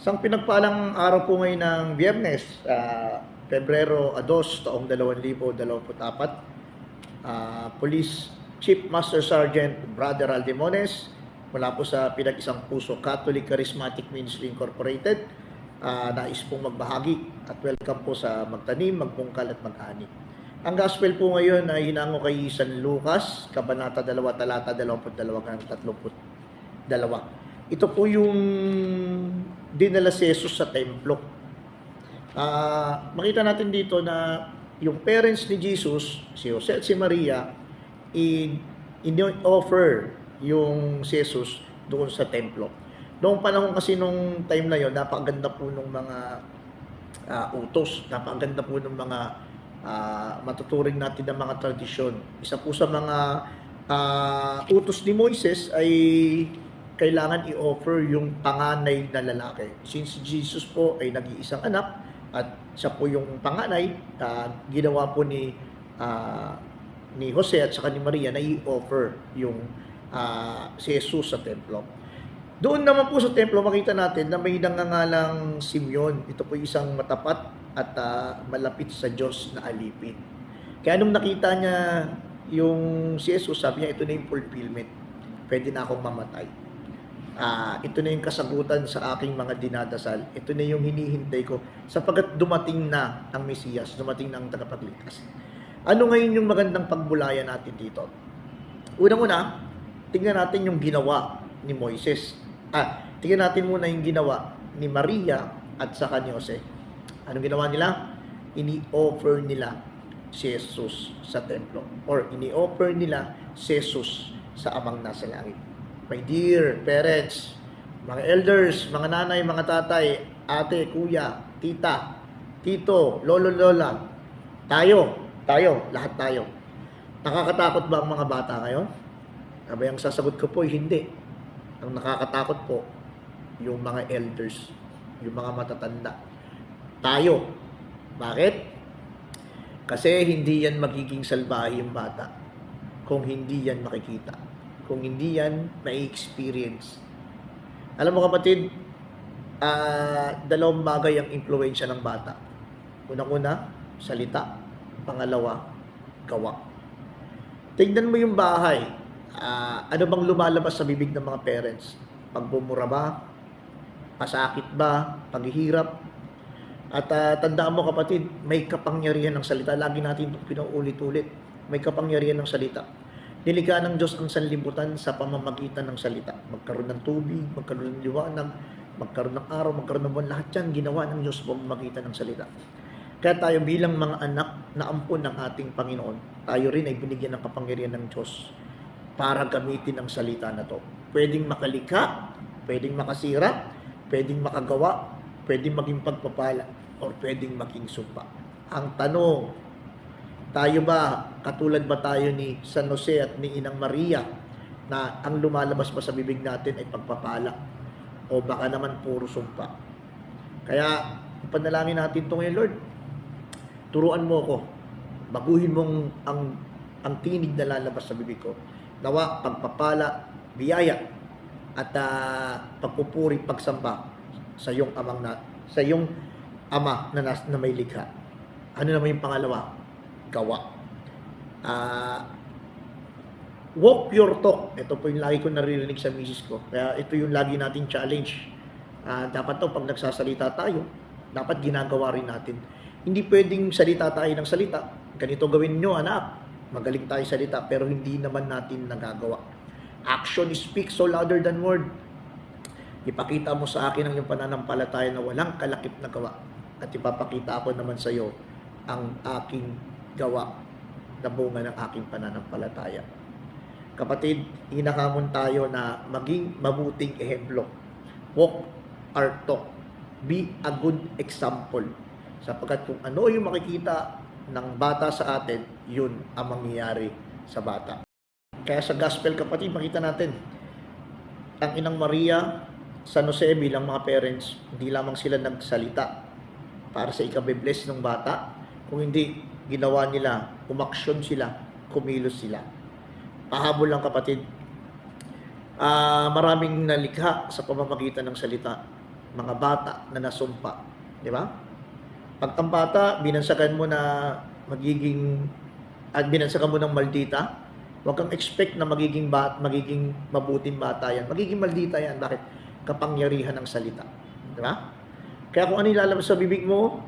Isang pinagpalang araw po ngayon ng Biyernes, Pebrero 2, taong 2024. Police Chief Master Sergeant Brother Aldemones mula po sa Pinag-Isang Puso Catholic Charismatic Ministry Incorporated. Nais pong magbahagi at welcome po sa magtanim, magpungkal at mag-ani. Ang gospel po ngayon ay hinango kay San Lucas, Kabanata 2, talata 22 hanggang 32. Ito po yung dinala si Jesus sa templo. Makita natin dito na yung parents ni Jesus, si Jose at si Maria, in-offer yung si Jesus doon sa templo. Noong panahon kasi nung time na yon, napakaganda po ng mga utos, napakaganda po ng mga matuturing natin ng mga tradisyon. Isa po sa mga utos ni Moises ay kailangan i-offer yung panganay na lalaki. Since Jesus po ay nag-iisang anak at siya po yung panganay, ginawa po ni Jose at saka ni Maria na i-offer yung si Jesus sa templo. Doon naman po sa templo, makita natin na may nangangalang Simeon. Ito po isang matapat at malapit sa Diyos na alipin. Kaya nung nakita niya yung si Jesus, sabi niya, ito na yung fulfillment. Pwede na akong mamatay. Ito na yung kasagutan sa aking mga dinadasal. Ito na yung hinihintay ko sapagkat dumating na ang Mesiyas, dumating na ang tagapagligtas. Ano ngayon yung magandang pagbulaya natin dito? Unang-una, tingnan natin yung ginawa ni Moises. Tingnan natin muna yung ginawa ni Maria at saka ni Jose. Anong ginawa nila? Ini-offer nila si Jesus sa templo. Or ini-offer nila si Jesus sa amang nasa langit. My dear parents, mga elders, mga nanay, mga tatay, ate, kuya, tita, tito, lolo, lola, lahat tayo. Nakakatakot ba ang mga bata ngayon? Abay, ang sasagot ko po ay hindi. Ang nakakatakot po, yung mga elders, yung mga matatanda. Tayo. Bakit? Kasi hindi yan magiging salbahe yung bata kung hindi yan makikita. Kung hindi yan mai-experience. Alam mo kapatid, dalawang bagay ang impluwensya ng bata. Unang-una, salita. Pangalawa, gawa. Tingnan mo yung bahay. Ano bang lumalabas sa bibig ng mga parents? Pagbumura ba? Pasakit ba? Paghihirap? At tandaan mo kapatid, may kapangyarihan ng salita. Lagi natin itong pinaulit-ulit. May kapangyarihan ng salita. Nilikha ng Diyos ang sanlibutan sa pamamagitan ng salita. Magkaroon ng tubig, magkaroon ng liwanag, magkaroon ng araw, magkaroon ng buwan. Lahat yan ginawa ng Diyos sa pamamagitan ng salita. Kaya tayo bilang mga anak na ampon ng ating Panginoon, tayo rin ay binigyan ng kapangyarihan ng Diyos para gamitin ang salita na to. Pwedeng makalikha, pwedeng makasira, pwedeng makagawa, pwedeng maging pagpapala, o pwedeng maging sumpa. Ang tanong, tayo ba, katulad ba tayo ni San Jose at ni Inang Maria, na ang lumalabas pa sa bibig natin ay pagpapala, o baka naman puro sumpa? Kaya, ipanalangin natin ito ngayon, Lord. Turuan mo ko, baguhin mong ang tinig na lalabas sa bibig ko. Nawa, pagpapala, biyaya, at pagpupuri, pagsamba sa iyong ama na may likha. Ano naman yung pangalawa? Gawa. Walk your talk. Ito po yung lagi ko naririnig sa misis ko. Kaya ito yung lagi nating challenge. Dapat to pag nagsasalita tayo, dapat ginagawa rin natin. Hindi pwedeng salita tayo ng salita. Ganito gawin nyo, anak. Magaling tayo salita, pero hindi naman natin nagagawa. Action speaks so louder than word. Ipakita mo sa akin ang iyong pananampalataya na walang kalakip na gawa. At ipapakita ako naman sa iyo ang aking gawa na bunga ng aking pananampalataya. Kapatid, hinahamon tayo na maging mabuting ehemplo. Walk or talk. Be a good example. Sapagkat kung ano yung makikita ng bata sa atin, yun ang mangyayari sa bata. Kaya sa gospel kapatid, makita natin, ang Inang Maria, San Jose bilang mga parents, hindi lamang sila nagsalita para sa ikabe-bless ng bata, kung hindi ginawa nila, umaksyon sila, kumilos sila. Pahabol lang kapatid, maraming nalikha sa pamamagitan ng salita. mga bata na nasumpa. Di ba? Pag ang bata, binansagan mo na binansagan mo ng maldita, huwag kang expect na magiging mabuting bata yan. Magiging maldita yan. Bakit? Kapangyarihan ng salita. Di ba? Kaya kung ano ilalabas sa bibig mo,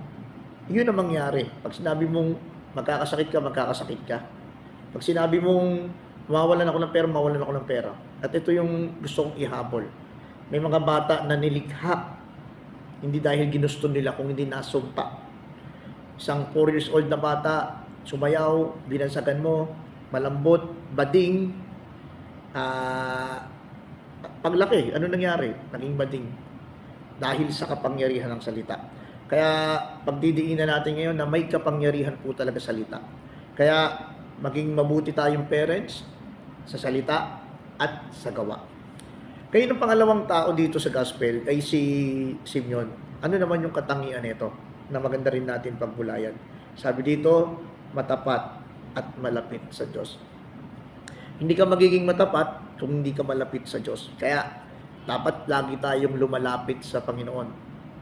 yun ang mangyari. Pag sinabi mong magkakasakit ka, magkakasakit ka. Pag sinabi mong mawawalan ako ng pera, mawawalan ako ng pera. At ito yung gusto kong ihabol. May mga bata na nilikha, hindi dahil ginusto nila, kung hindi nasumpa. Isang 4 years old na bata, sumayaw, binansagan mo, malambot, bading, paglaki, ano nangyari? Naging bading. Dahil sa kapangyarihan ng salita. Kaya pagdidiinan natin ngayon na may kapangyarihan po talaga salita. Kaya maging mabuti tayong parents sa salita at sa gawa. Kaya ng pangalawang tao dito sa gospel ay si Simeon. Ano naman yung katangian nito na maganda rin natin pagbulayan? Sabi dito, matapat at malapit sa Diyos. Hindi ka magiging matapat kung hindi ka malapit sa Diyos. Kaya dapat lagi tayong lumalapit sa Panginoon.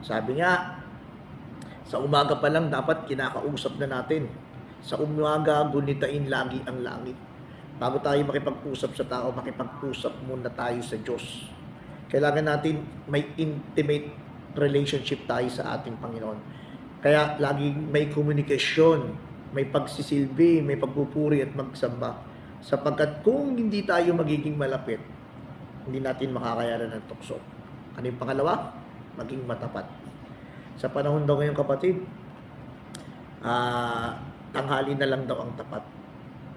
Sabi nga, sa umaga pa lang dapat kinakausap na natin. Sa umaga, gunitain lagi ang langit. Bago tayo makipag-usap sa tao, makipag-usap muna tayo sa Diyos. Kailangan natin may intimate relationship tayo sa ating Panginoon. Kaya laging may komunikasyon, may pagsisilbi, may pagpupuri at magsamba. Sapagkat kung hindi tayo magiging malapit, hindi natin makakayanan ng tukso. Ano yung pangalawa? Maging matapat. Sa panahon daw ngayon, kapatid, tanghali na lang daw ang tapat.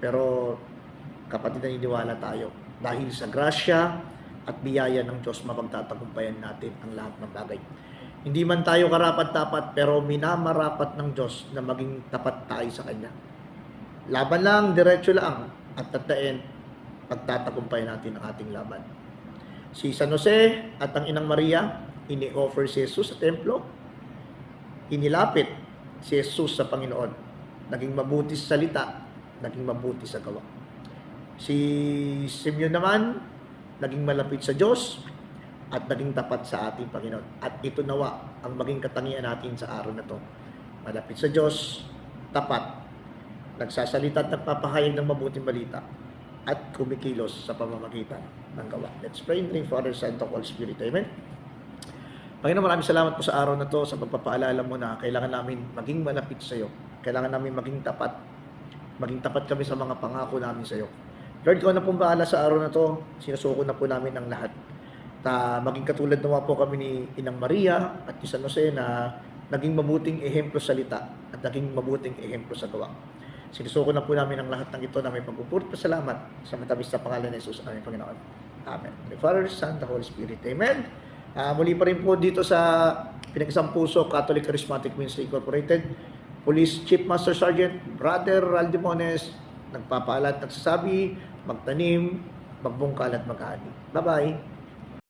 Pero kapatid, naniniwala tayo. Dahil sa grasya at biyaya ng Diyos, mapagtatagumpayan natin ang lahat ng bagay. Hindi man tayo karapat-dapat, pero minamarapat ng Diyos na maging tapat tayo sa Kanya. Laban lang, diretso lang. At at the end, pagtatagumpayan natin ang ating laban. Si San Jose at ang Inang Maria, ini-offer si Jesus sa templo. Inilapit si Jesus sa Panginoon. Naging mabuti sa salita, naging mabuti sa gawa. Si Simeon naman, naging malapit sa Diyos at naging tapat sa ating Panginoon. At ito nawa ang maging katangian natin sa araw na to. Malapit sa Diyos, tapat, nagsasalita at nagpapahayag ng mabuting balita at kumikilos sa pamamagitan ng gawa. Let's pray in the name of Father, Son, and Holy Spirit. Amen. Panginoon, maraming salamat po sa araw na to, sa pagpapaalala mo na kailangan namin maging malapit sa iyo. Kailangan namin maging tapat. Maging tapat kami sa mga pangako namin sa iyo. Lord, ikaw na pong bahala sa araw na to. Sinusuko na po namin ang lahat. Maging katulad naman po kami ni Inang Maria at ni San Jose na naging mabuting ehemplo sa salita at naging mabuting ehemplo sa gawa. Sinusuko na po namin ang lahat ng ito na may pagpupuri at pasalamat sa matamis na pangalan ni Jesus, aming Panginoon. Amen. The Father, Son, the Holy Spirit. Amen. Muli pa rin po dito sa Pinag-Isang Puso Catholic Charismatic Ministry Incorporated, Police Chief Master Sergeant Brother Raldimones, nagpapaalat, nagsasabi, magtanim, magbungkal at mag-ani. Bye-bye!